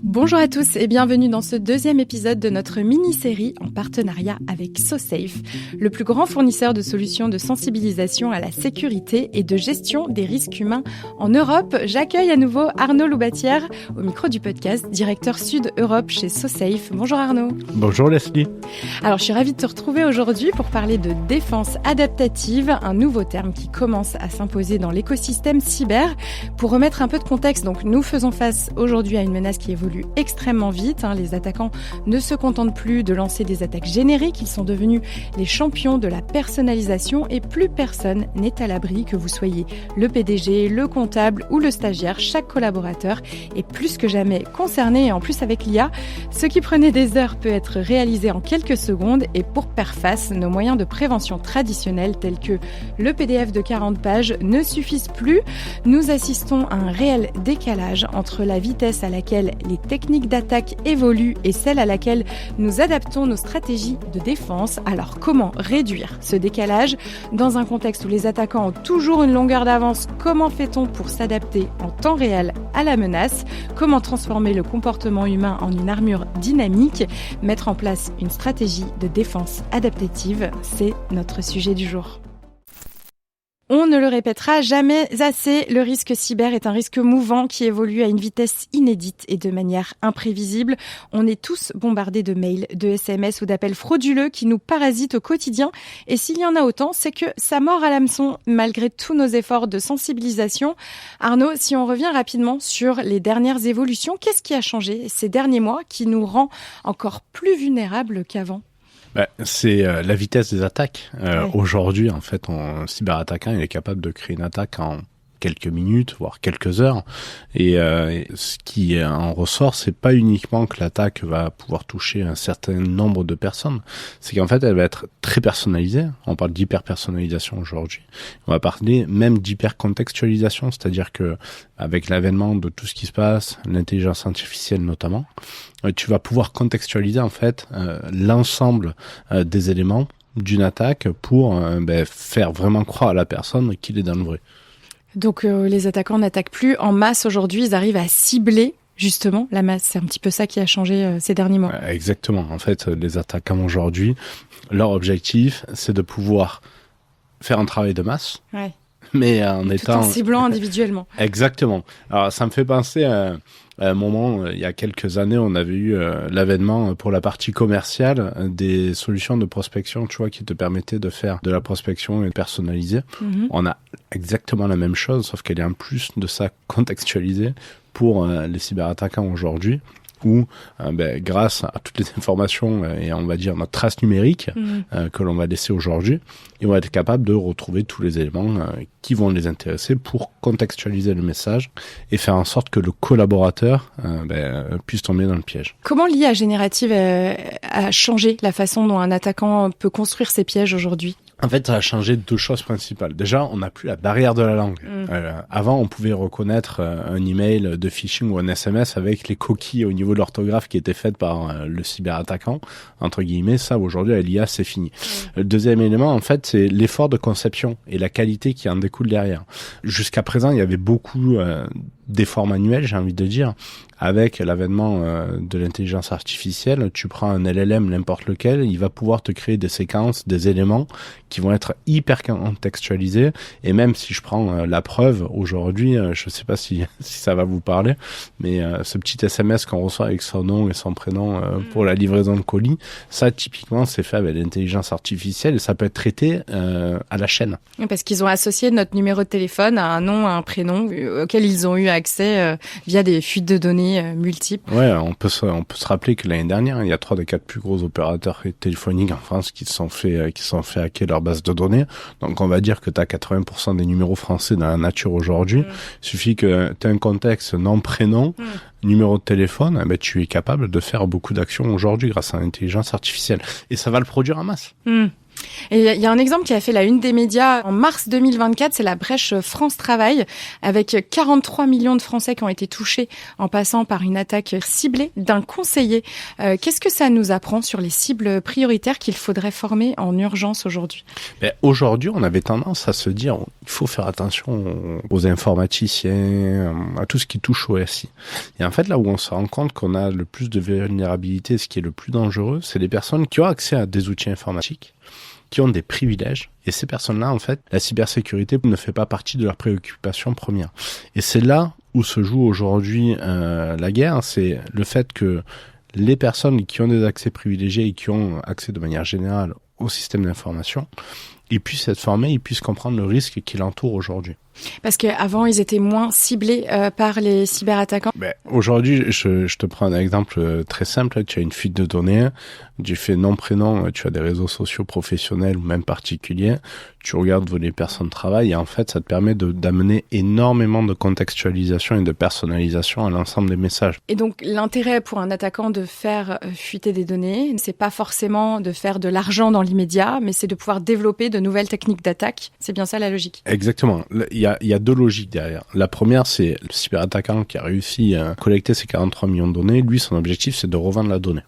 Bonjour à tous et bienvenue dans ce deuxième épisode de notre mini-série en partenariat avec SoSafe, le plus grand fournisseur de solutions de sensibilisation à la sécurité et de gestion des risques humains en Europe. J'accueille à nouveau Arnaud Loubatière au micro du podcast, directeur Sud Europe chez SoSafe. Bonjour Arnaud. Bonjour Leslie. Alors je suis ravie de te retrouver aujourd'hui pour parler de défense adaptative, un nouveau terme qui commence à s'imposer dans l'écosystème cyber. Pour remettre un peu de contexte, donc nous faisons face aujourd'hui à une menace qui évolue extrêmement vite. Les attaquants ne se contentent plus de lancer des attaques génériques, ils sont devenus les champions de la personnalisation et plus personne n'est à l'abri, que vous soyez le PDG, le comptable ou le stagiaire. Chaque collaborateur est plus que jamais concerné et en plus avec l'IA, ce qui prenait des heures peut être réalisé en quelques secondes et pour faire face, nos moyens de prévention traditionnels tels que le PDF de 40 pages ne suffisent plus. Nous assistons à un réel décalage entre la vitesse à laquelle les techniques d'attaque évoluent et celle à laquelle nous adaptons nos stratégies de défense. Alors comment réduire ce décalage dans un contexte où les attaquants ont toujours une longueur d'avance? Comment fait-on pour s'adapter en temps réel à la menace? Comment transformer le comportement humain en une armure dynamique? Mettre en place une stratégie de défense adaptative, c'est notre sujet du jour. On ne le répétera jamais assez, le risque cyber est un risque mouvant qui évolue à une vitesse inédite et de manière imprévisible. On est tous bombardés de mails, de SMS ou d'appels frauduleux qui nous parasitent au quotidien. Et s'il y en a autant, c'est que ça mord à l'hameçon malgré tous nos efforts de sensibilisation. Arnaud, si on revient rapidement sur les dernières évolutions, qu'est-ce qui a changé ces derniers mois qui nous rend encore plus vulnérables qu'avant ? C'est la vitesse des attaques. Aujourd'hui, en fait, un cyberattaquant, il est capable de créer une attaque en quelques minutes, voire quelques heures. Et ce qui en ressort, c'est pas uniquement que l'attaque va pouvoir toucher un certain nombre de personnes, c'est qu'en fait, elle va être très personnalisée. On parle d'hyper-personnalisation aujourd'hui. On va parler même d'hyper-contextualisation, c'est-à-dire que avec l'avènement de tout ce qui se passe, l'intelligence artificielle notamment, tu vas pouvoir contextualiser en fait l'ensemble des éléments d'une attaque pour faire vraiment croire à la personne qu'il est dans le vrai. Donc les attaquants n'attaquent plus en masse aujourd'hui, ils arrivent à cibler justement la masse. C'est un petit peu ça qui a changé ces derniers mois. Exactement. En fait, les attaquants aujourd'hui, leur objectif, c'est de pouvoir faire un travail de masse. Ouais. Mais tout en ciblant individuellement. Exactement. Alors ça me fait penser à un moment, il y a quelques années, on avait eu l'avènement pour la partie commerciale des solutions de prospection, tu vois, qui te permettaient de faire de la prospection et personnalisée. Mm-hmm. On a exactement la même chose, sauf qu'elle est en plus de ça contextualisée pour les cyberattaquants aujourd'hui, où grâce à toutes les informations et on va dire notre trace numérique que l'on va laisser aujourd'hui, ils vont être capables de retrouver tous les éléments qui vont les intéresser pour contextualiser le message et faire en sorte que le collaborateur puisse tomber dans le piège. Comment l'IA générative a changé la façon dont un attaquant peut construire ses pièges aujourd'hui ? En fait, ça a changé deux choses principales. Déjà, on n'a plus la barrière de la langue. Avant, on pouvait reconnaître un email de phishing ou un SMS avec les coquilles au niveau de l'orthographe qui étaient faites par le cyberattaquant, entre guillemets. Ça, aujourd'hui, à l'IA, c'est fini. Le deuxième élément, en fait, c'est l'effort de conception et la qualité qui en découle derrière. Jusqu'à présent, il y avait beaucoup d'efforts manuels, j'ai envie de dire. Avec l'avènement de l'intelligence artificielle, tu prends un LLM, n'importe lequel, il va pouvoir te créer des séquences, des éléments qui vont être hyper contextualisés. Et même si je prends la preuve aujourd'hui, je sais pas si ça va vous parler, mais ce petit SMS qu'on reçoit avec son nom et son prénom pour la livraison de colis, ça typiquement c'est fait avec l'intelligence artificielle et ça peut être traité à la chaîne. Parce qu'ils ont associé notre numéro de téléphone à un nom, à un prénom auquel ils ont eu accès via des fuites de données multiples. Ouais, on peut se rappeler que l'année dernière, il y a 3 des 4 plus gros opérateurs téléphoniques en France qui se sont fait hacker leur base de données. Donc on va dire que tu as 80% des numéros français dans la nature aujourd'hui. Il suffit que tu aies un contexte nom, prénom, numéro de téléphone, tu es capable de faire beaucoup d'actions aujourd'hui grâce à l'intelligence artificielle. Et ça va le produire en masse. Et il y a un exemple qui a fait la une des médias en mars 2024, c'est la brèche France Travail, avec 43 millions de Français qui ont été touchés en passant par une attaque ciblée d'un conseiller. Qu'est-ce que ça nous apprend sur les cibles prioritaires qu'il faudrait former en urgence aujourd'hui ? Aujourd'hui, on avait tendance à se dire il faut faire attention aux informaticiens, à tout ce qui touche au SI. Et en fait, là où on se rend compte qu'on a le plus de vulnérabilité, ce qui est le plus dangereux, c'est les personnes qui ont accès à des outils informatiques, qui ont des privilèges. Et ces personnes-là, en fait, la cybersécurité ne fait pas partie de leurs préoccupations premières. Et c'est là où se joue aujourd'hui la guerre, c'est le fait que les personnes qui ont des accès privilégiés et qui ont accès de manière générale au système d'information, ils puissent être formés, ils puissent comprendre le risque qui l'entoure aujourd'hui. Parce qu'avant, ils étaient moins ciblés par les cyberattaquants. Aujourd'hui, je te prends un exemple très simple. Tu as une fuite de données, du fait nom-prénom, tu as des réseaux sociaux professionnels ou même particuliers. Tu regardes où les personnes travaillent et en fait, ça te permet d'amener énormément de contextualisation et de personnalisation à l'ensemble des messages. Et donc, l'intérêt pour un attaquant de faire fuiter des données, c'est pas forcément de faire de l'argent dans l'immédiat, mais c'est de pouvoir développer de nouvelles techniques d'attaque. C'est bien ça la logique. Exactement. Il y a deux logiques derrière. La première, c'est le cyberattaquant qui a réussi à collecter ces 43 millions de données. Lui, son objectif, c'est de revendre la donnée.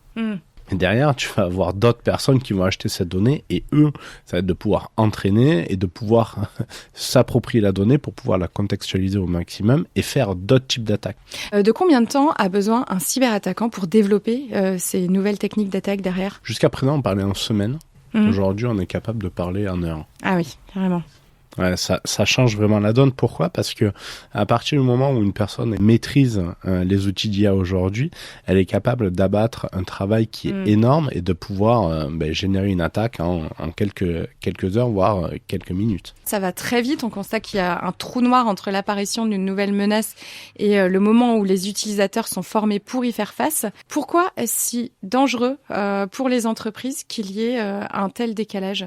Et derrière, tu vas avoir d'autres personnes qui vont acheter cette donnée et eux, ça va être de pouvoir entraîner et de pouvoir s'approprier la donnée pour pouvoir la contextualiser au maximum et faire d'autres types d'attaques. De combien de temps a besoin un cyberattaquant pour développer ces nouvelles techniques d'attaque derrière ? Jusqu'à présent, on parlait en semaines. Aujourd'hui, on est capable de parler en heures. Ah oui, carrément. Ouais, ça change vraiment la donne. Pourquoi ? Parce que à partir du moment où une personne maîtrise les outils d'IA aujourd'hui, elle est capable d'abattre un travail qui est énorme et de pouvoir générer une attaque en quelques heures, voire quelques minutes. Ça va très vite. On constate qu'il y a un trou noir entre l'apparition d'une nouvelle menace et le moment où les utilisateurs sont formés pour y faire face. Pourquoi est-ce si dangereux pour les entreprises qu'il y ait un tel décalage ?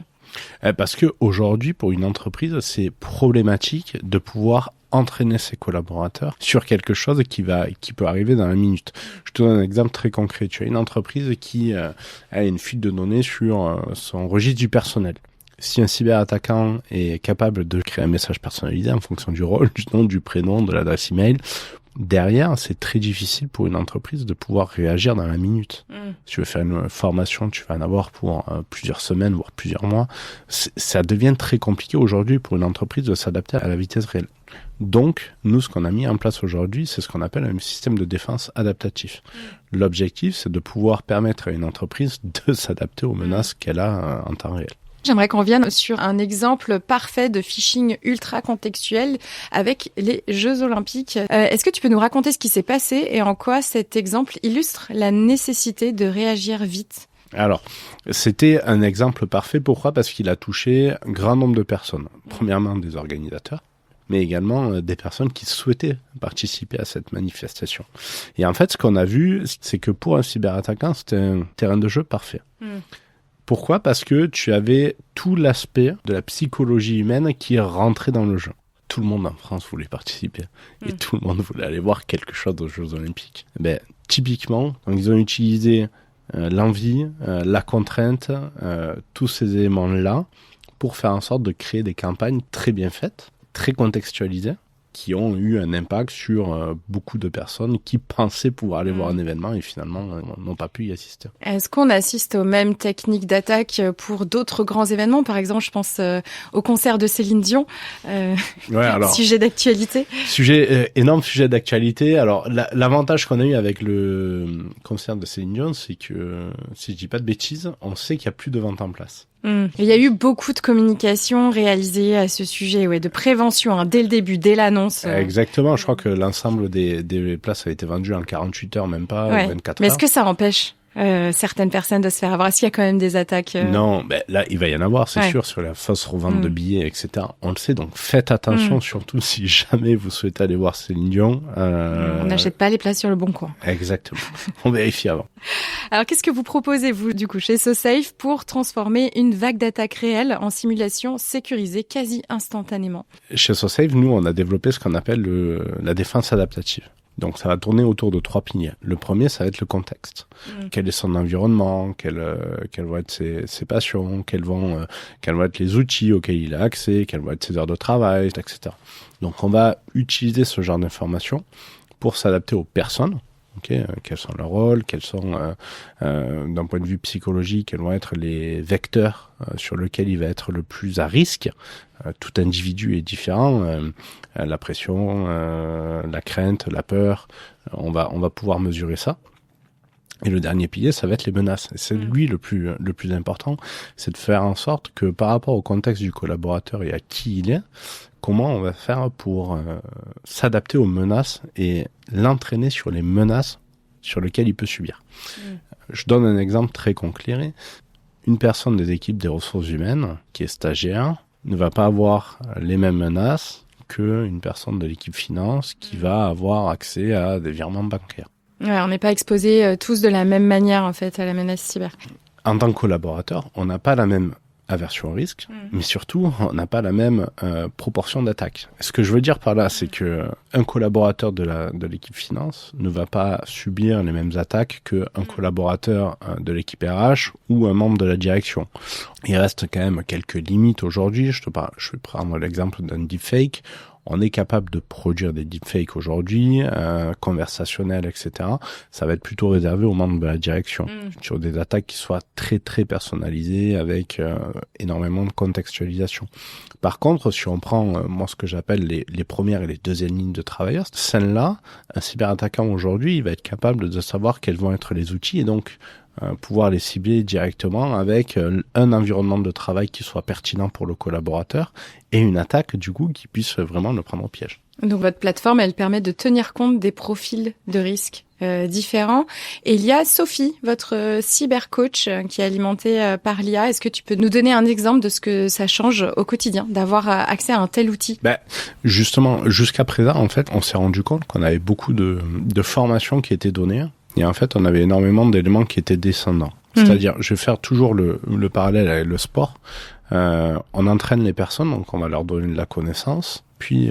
Parce que aujourd'hui, pour une entreprise, c'est problématique de pouvoir entraîner ses collaborateurs sur quelque chose qui peut arriver dans la minute. Je te donne un exemple très concret. Tu as une entreprise qui a une fuite de données sur son registre du personnel. Si un cyberattaquant est capable de créer un message personnalisé en fonction du rôle, du nom, du prénom, de l'adresse email, derrière, c'est très difficile pour une entreprise de pouvoir réagir dans la minute. Si tu veux faire une formation, tu vas en avoir pour plusieurs semaines, voire plusieurs mois. Ça devient très compliqué aujourd'hui pour une entreprise de s'adapter à la vitesse réelle. Donc, nous, ce qu'on a mis en place aujourd'hui, c'est ce qu'on appelle un système de défense adaptatif. L'objectif, c'est de pouvoir permettre à une entreprise de s'adapter aux menaces qu'elle a en temps réel. J'aimerais qu'on revienne sur un exemple parfait de phishing ultra contextuel avec les Jeux Olympiques. Est-ce que tu peux nous raconter ce qui s'est passé et en quoi cet exemple illustre la nécessité de réagir vite ? Alors, c'était un exemple parfait. Pourquoi ? Parce qu'il a touché un grand nombre de personnes. Premièrement, des organisateurs, mais également des personnes qui souhaitaient participer à cette manifestation. Et en fait, ce qu'on a vu, c'est que pour un cyberattaquant, c'était un terrain de jeu parfait. Pourquoi ? Parce que tu avais tout l'aspect de la psychologie humaine qui rentrait dans le jeu. Tout le monde en France voulait participer et tout le monde voulait aller voir quelque chose aux Jeux Olympiques. Typiquement, ils ont utilisé l'envie, la contrainte, tous ces éléments-là pour faire en sorte de créer des campagnes très bien faites, très contextualisées, qui ont eu un impact sur beaucoup de personnes qui pensaient pouvoir aller voir un événement et finalement n'ont pas pu y assister. Est-ce qu'on assiste aux mêmes techniques d'attaque pour d'autres grands événements ? Par exemple, je pense au concert de Céline Dion. Sujet d'actualité. Énorme sujet d'actualité. Alors, l'avantage qu'on a eu avec le concert de Céline Dion, c'est que, si je dis pas de bêtises, on sait qu'il y a plus de vente en place. Il y a eu beaucoup de communication réalisée à ce sujet, de prévention, dès le début, dès l'annonce. Exactement, je crois que l'ensemble des places a été vendu en 48 heures, même pas, 24 heures. Mais est-ce que ça empêche certaines personnes de se faire avoir ? Est-ce qu'il y a quand même des attaques Non, là, il va y en avoir, c'est sûr, sur la fausse revente de billets, etc. On le sait, donc faites attention, surtout si jamais vous souhaitez aller voir Céline Dion. On n'achète pas les places sur le bon coin. Exactement, on vérifie avant. Alors, qu'est-ce que vous proposez, vous, du coup, chez SoSafe, pour transformer une vague d'attaques réelles en simulation sécurisée quasi instantanément ? Chez SoSafe, nous, on a développé ce qu'on appelle la défense adaptative. Donc ça va tourner autour de 3 piliers. Le premier, ça va être le contexte. Quel est son environnement, quelles vont être ses passions, quels vont être les outils auxquels il a accès, quelles vont être ses heures de travail, etc. Donc on va utiliser ce genre d'informations pour s'adapter aux personnes. Quels sont leurs rôles, quels sont, d'un point de vue psychologique, quels vont être les vecteurs sur lesquels il va être le plus à risque. Tout individu est différent. La pression, la crainte, la peur, on va pouvoir mesurer ça. Et le dernier pilier, ça va être les menaces. Et c'est lui le plus important, c'est de faire en sorte que par rapport au contexte du collaborateur et à qui il est, comment on va faire pour s'adapter aux menaces et l'entraîner sur les menaces sur lesquelles il peut subir. Je donne un exemple très concret. Une personne des équipes des ressources humaines qui est stagiaire ne va pas avoir les mêmes menaces qu'une personne de l'équipe finance qui va avoir accès à des virements bancaires. Ouais, on n'est pas exposés tous de la même manière en fait à la menace cyber. En tant que collaborateur, on n'a pas la même aversion au risque, mais surtout, on n'a pas la même proportion d'attaque. Ce que je veux dire par là, c'est que un collaborateur de l'équipe finance ne va pas subir les mêmes attaques qu'un collaborateur de l'équipe RH ou un membre de la direction. Il reste quand même quelques limites aujourd'hui. Je vais prendre l'exemple d'un deepfake. On est capable de produire des deepfakes aujourd'hui, conversationnels, etc. Ça va être plutôt réservé aux membres de la direction, sur des attaques qui soient très très personnalisées, avec énormément de contextualisation. Par contre, si on prend moi ce que j'appelle les premières et les deuxièmes lignes de travailleurs, celle-là, un cyberattaquant aujourd'hui, il va être capable de savoir quels vont être les outils et donc pouvoir les cibler directement avec un environnement de travail qui soit pertinent pour le collaborateur et une attaque du coup qui puisse vraiment le prendre au piège. Donc votre plateforme, elle permet de tenir compte des profils de risques différents. Et il y a Sophie, votre cybercoach qui est alimentée par l'IA. Est-ce que tu peux nous donner un exemple de ce que ça change au quotidien d'avoir accès à un tel outil ? Justement, jusqu'à présent, en fait, on s'est rendu compte qu'on avait beaucoup de formations qui étaient données. Et en fait, on avait énormément d'éléments qui étaient descendants. C'est-à-dire, je vais faire toujours le parallèle avec le sport. On entraîne les personnes, donc on va leur donner de la connaissance, puis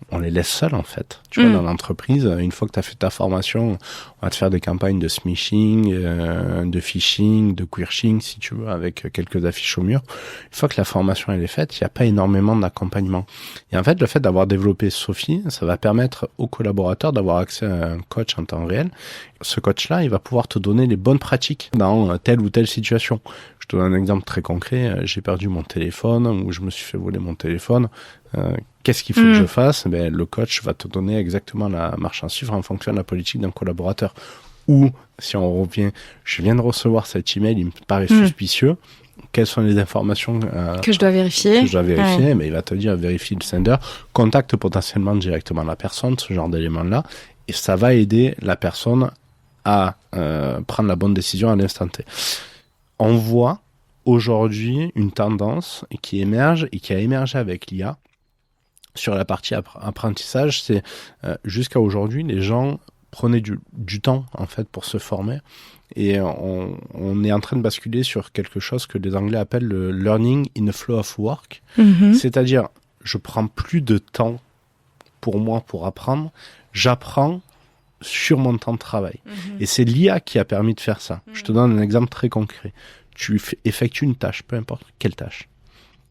on les laisse seuls en fait. Tu vois, dans l'entreprise, une fois que tu as fait ta formation, on va te faire des campagnes de smishing, de phishing, de queershing, si tu veux, avec quelques affiches au mur. Une fois que la formation elle est faite, il n'y a pas énormément d'accompagnement. Et en fait, le fait d'avoir développé Sophie, ça va permettre aux collaborateurs d'avoir accès à un coach en temps réel. Ce coach-là, il va pouvoir te donner les bonnes pratiques dans telle ou telle situation. Je te donne un exemple très concret. J'ai perdu mon téléphone ou je me suis fait voler mon téléphone. Qu'est-ce qu'il faut que je fasse ? Le coach va te donner exactement la marche à suivre en fonction de la politique d'un collaborateur. Ou, si on revient, je viens de recevoir cet email, il me paraît suspicieux. Quelles sont les informations que je dois vérifier ? Ouais. Il va te dire vérifie le sender, contacte potentiellement directement la personne, ce genre d'éléments-là, et ça va aider la personne à prendre la bonne décision à l'instant T. On voit aujourd'hui une tendance qui émerge et qui a émergé avec l'IA sur la partie apprentissage. C'est jusqu'à aujourd'hui, les gens prenaient du temps en fait pour se former et on est en train de basculer sur quelque chose que les Anglais appellent le learning in a flow of work. C'est-à-dire, je prends plus de temps pour moi pour apprendre, j'apprends sur mon temps de travail. Et c'est l'IA qui a permis de faire ça. Je te donne un exemple très concret. Tu effectues une tâche, peu importe quelle tâche.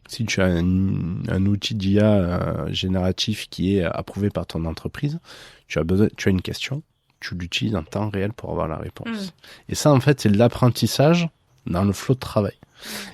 Si tu as un outil d'IA génératif qui est approuvé par ton entreprise, tu as une question, tu l'utilises en temps réel pour avoir la réponse. Et ça, en fait, c'est de l'apprentissage dans le flow de travail.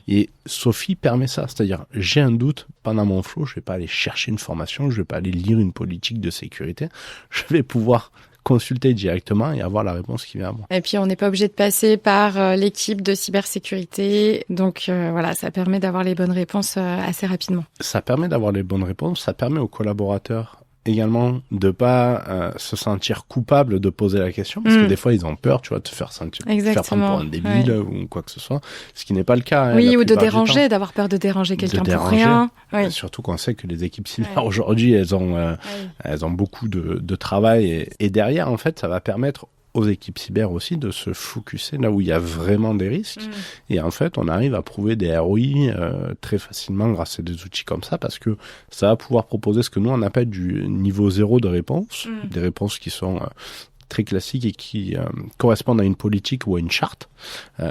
Et Sophie permet ça, c'est-à-dire j'ai un doute pendant mon flow, je vais pas aller chercher une formation, je vais pas aller lire une politique de sécurité, je vais pouvoir consulter directement et avoir la réponse qui vient à moi. Et puis on n'est pas obligé de passer par l'équipe de cybersécurité, donc voilà, ça permet d'avoir les bonnes réponses assez rapidement. Ça permet d'avoir les bonnes réponses, ça permet aux collaborateurs également de pas se sentir coupable de poser la question, parce que des fois ils ont peur, tu vois, de te faire prendre pour un débile ou quoi que ce soit, ce qui n'est pas le cas. Oui, ou de déranger, d'avoir peur de déranger quelqu'un pour rien. Oui. Surtout qu'on sait que les équipes cyber aujourd'hui, elles ont beaucoup de travail et derrière, en fait, ça va permettre aux équipes cyber aussi de se focuser là où il y a vraiment des risques. Et en fait, on arrive à prouver des ROI très facilement grâce à des outils comme ça, parce que ça va pouvoir proposer ce que nous on appelle du niveau 0 de réponse, des réponses qui sont très classiques et qui correspondent à une politique ou à une charte.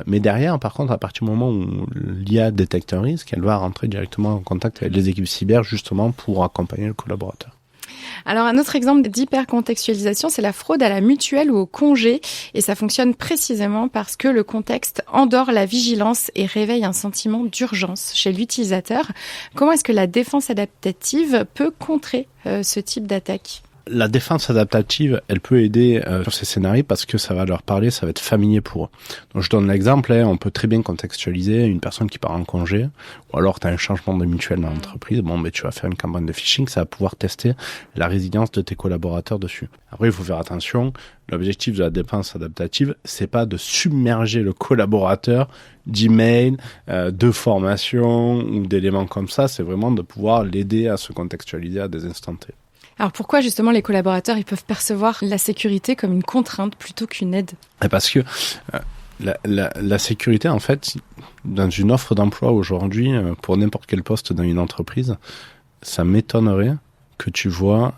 Mais derrière, par contre, à partir du moment où l'IA détecte un risque, elle va rentrer directement en contact avec les équipes cyber justement pour accompagner le collaborateur. Alors, un autre exemple d'hypercontextualisation, c'est la fraude à la mutuelle ou au congé. Et ça fonctionne précisément parce que le contexte endort la vigilance et réveille un sentiment d'urgence chez l'utilisateur. Comment est-ce que la défense adaptative peut contrer ce type d'attaque ? La défense adaptative, elle peut aider sur ces scénarios parce que ça va leur parler, ça va être familier pour eux. Donc je donne l'exemple, on peut très bien contextualiser une personne qui part en congé, ou alors tu as un changement de mutuelle dans l'entreprise, tu vas faire une campagne de phishing, ça va pouvoir tester la résilience de tes collaborateurs dessus. Après, il faut faire attention, l'objectif de la défense adaptative, c'est pas de submerger le collaborateur d'emails, de formation ou d'éléments comme ça, c'est vraiment de pouvoir l'aider à se contextualiser à des instants T. Alors pourquoi justement les collaborateurs ils peuvent percevoir la sécurité comme une contrainte plutôt qu'une aide ? Parce que la sécurité, en fait, dans une offre d'emploi aujourd'hui, pour n'importe quel poste dans une entreprise, ça m'étonnerait que tu vois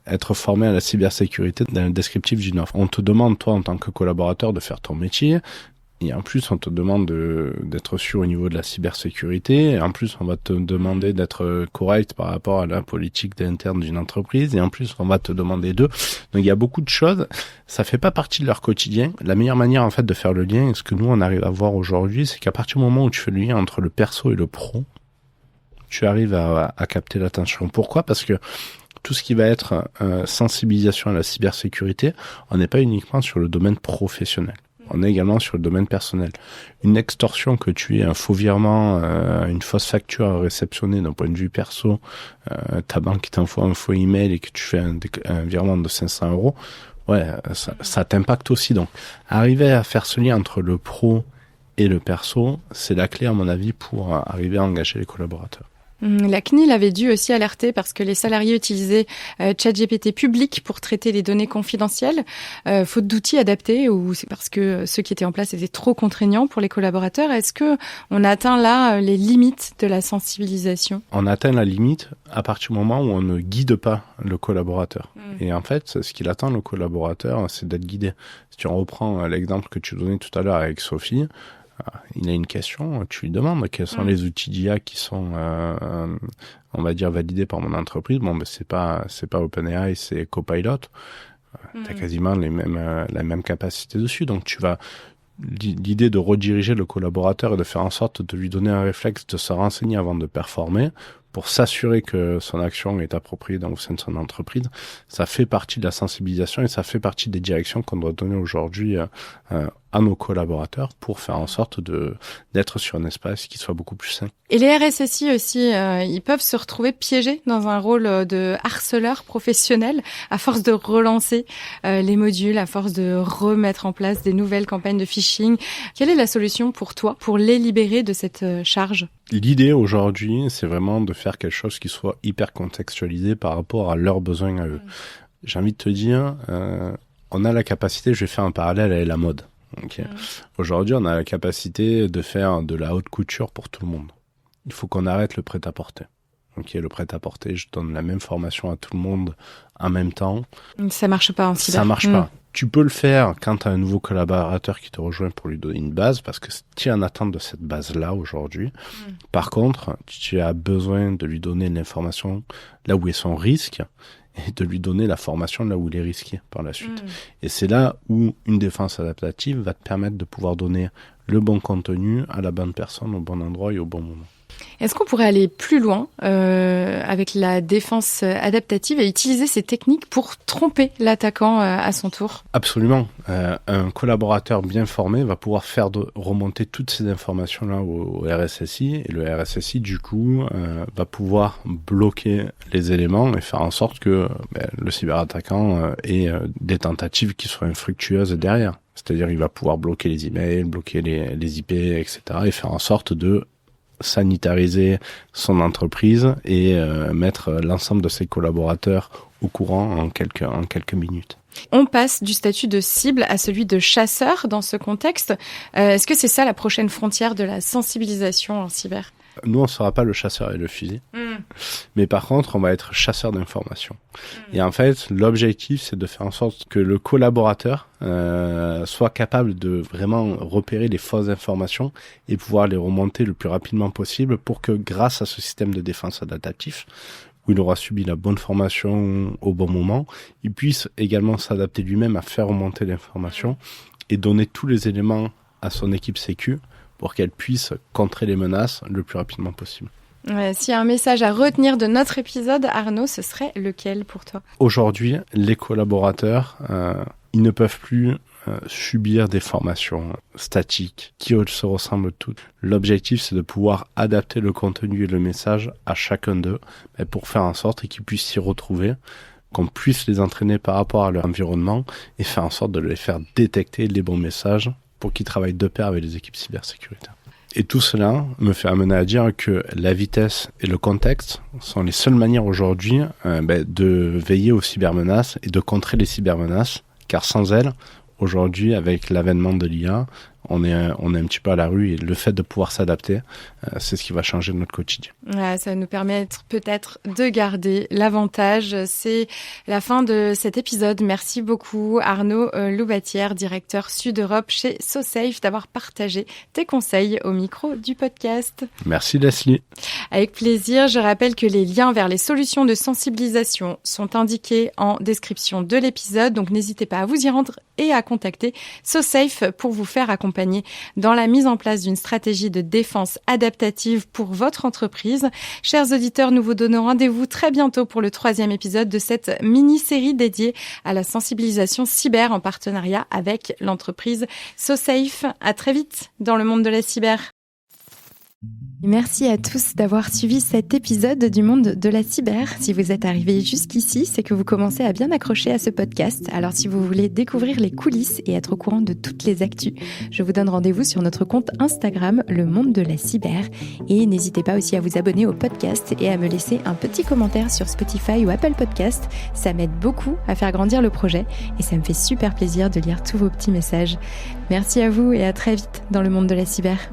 être formé à la cybersécurité dans le descriptif d'une offre. On te demande, toi, en tant que collaborateur, de faire ton métier. Et en plus, on te demande d'être sûr au niveau de la cybersécurité. Et en plus, on va te demander d'être correct par rapport à la politique interne d'une entreprise. Et en plus, on va te demander Donc, il y a beaucoup de choses. Ça fait pas partie de leur quotidien. La meilleure manière, en fait, de faire le lien, et ce que nous, on arrive à voir aujourd'hui, c'est qu'à partir du moment où tu fais le lien entre le perso et le pro, tu arrives à capter l'attention. Pourquoi ? Parce que tout ce qui va être sensibilisation à la cybersécurité, on n'est pas uniquement sur le domaine professionnel. On est également sur le domaine personnel. Une extorsion, que tu aies un faux virement, une fausse facture à réceptionner d'un point de vue perso, ta banque qui t'envoie un faux email et que tu fais un virement de 500 €, ça t'impacte aussi. Donc, arriver à faire ce lien entre le pro et le perso, c'est la clé, à mon avis, pour arriver à engager les collaborateurs. La CNIL avait dû aussi alerter parce que les salariés utilisaient ChatGPT public pour traiter les données confidentielles, faute d'outils adaptés, ou c'est parce que ceux qui étaient en place étaient trop contraignants pour les collaborateurs. Est-ce que on atteint là les limites de la sensibilisation ? On atteint la limite à partir du moment où on ne guide pas le collaborateur. Et en fait, ce qu'il attend, le collaborateur, c'est d'être guidé. Si tu reprends l'exemple que tu donnais tout à l'heure avec Sophie, il a une question, tu lui demandes quels sont les outils d'IA qui sont, on va dire, validés par mon entreprise. C'est pas OpenAI, c'est Copilot. T'as quasiment la même capacité dessus. Donc l'idée de rediriger le collaborateur et de faire en sorte de lui donner un réflexe de se renseigner avant de performer, pour s'assurer que son action est appropriée au sein de son entreprise, ça fait partie de la sensibilisation et ça fait partie des directions qu'on doit donner aujourd'hui à nos collaborateurs pour faire en sorte d'être sur un espace qui soit beaucoup plus sain. Et les RSSI aussi, ils peuvent se retrouver piégés dans un rôle de harceleur professionnel à force de relancer les modules, à force de remettre en place des nouvelles campagnes de phishing. Quelle est la solution pour toi, pour les libérer de cette charge ? L'idée aujourd'hui, c'est vraiment de faire quelque chose qui soit hyper contextualisé par rapport à leurs besoins à eux. J'ai envie de te dire, on a la capacité, je vais faire un parallèle avec la mode. Okay. Aujourd'hui, on a la capacité de faire de la haute couture pour tout le monde. Il faut qu'on arrête le prêt-à-porter. Le prêt-à-porter, je donne la même formation à tout le monde en même temps. Ça marche pas en cyber. Ça marche pas. Tu peux le faire quand tu as un nouveau collaborateur qui te rejoint pour lui donner une base, parce que tu es en attente de cette base-là aujourd'hui. Par contre, tu as besoin de lui donner l'information là où est son risque et de lui donner la formation là où il est risqué par la suite. Et c'est là où une défense adaptative va te permettre de pouvoir donner le bon contenu à la bonne personne, au bon endroit et au bon moment. Est-ce qu'on pourrait aller plus loin avec la défense adaptative et utiliser ces techniques pour tromper l'attaquant à son tour ? Absolument. Un collaborateur bien formé va pouvoir faire remonter toutes ces informations-là au RSSI, et le RSSI, du coup, va pouvoir bloquer les éléments et faire en sorte que le cyberattaquant ait des tentatives qui soient infructueuses derrière. C'est-à-dire il va pouvoir bloquer les emails, bloquer les IP, etc. et faire en sorte de sanitariser son entreprise et mettre l'ensemble de ses collaborateurs au courant en quelques minutes. On passe du statut de cible à celui de chasseur dans ce contexte. Est-ce que c'est ça la prochaine frontière de la sensibilisation en cyber ? Nous, on ne sera pas le chasseur et le fusil. Mais par contre, on va être chasseur d'informations. Et en fait, l'objectif, c'est de faire en sorte que le collaborateur soit capable de vraiment repérer les fausses informations et pouvoir les remonter le plus rapidement possible pour que, grâce à ce système de défense adaptatif, où il aura subi la bonne formation au bon moment, il puisse également s'adapter lui-même à faire remonter l'information et donner tous les éléments à son équipe sécu pour qu'elle puisse contrer les menaces le plus rapidement possible. S'il y a un message à retenir de notre épisode, Arnaud, ce serait lequel pour toi ? Aujourd'hui, les collaborateurs, ils ne peuvent plus subir des formations statiques qui se ressemblent toutes. L'objectif, c'est de pouvoir adapter le contenu et le message à chacun d'eux pour faire en sorte qu'ils puissent s'y retrouver, qu'on puisse les entraîner par rapport à leur environnement et faire en sorte de les faire détecter les bons messages pour qu'ils travaillent de pair avec les équipes cybersécuritaires. Et tout cela me fait amener à dire que la vitesse et le contexte sont les seules manières aujourd'hui de veiller aux cybermenaces et de contrer les cybermenaces, car sans elles, aujourd'hui, avec l'avènement de l'IA, on est un petit peu à la rue et le fait de pouvoir s'adapter, c'est ce qui va changer notre quotidien. Ouais, ça va nous permettre peut-être de garder l'avantage. C'est la fin de cet épisode. Merci beaucoup Arnaud Loubatière, directeur Sud-Europe chez SoSafe, d'avoir partagé tes conseils au micro du podcast. Merci Leslie. Avec plaisir. Je rappelle que les liens vers les solutions de sensibilisation sont indiqués en description de l'épisode. Donc n'hésitez pas à vous y rendre et à contacter SoSafe pour vous faire accompagner dans la mise en place d'une stratégie de défense adaptative pour votre entreprise. Chers auditeurs, nous vous donnons rendez-vous très bientôt pour le 3e épisode de cette mini-série dédiée à la sensibilisation cyber en partenariat avec l'entreprise SoSafe. À très vite dans le monde de la cyber. Merci à tous d'avoir suivi cet épisode du monde de la cyber. Si vous êtes arrivés jusqu'ici, c'est que vous commencez à bien accrocher à ce podcast. Alors si vous voulez découvrir les coulisses et être au courant de toutes les actus, je vous donne rendez-vous sur notre compte Instagram, le monde de la cyber. Et n'hésitez pas aussi à vous abonner au podcast et à me laisser un petit commentaire sur Spotify ou Apple Podcast. Ça m'aide beaucoup à faire grandir le projet et ça me fait super plaisir de lire tous vos petits messages. Merci à vous et à très vite dans le monde de la cyber.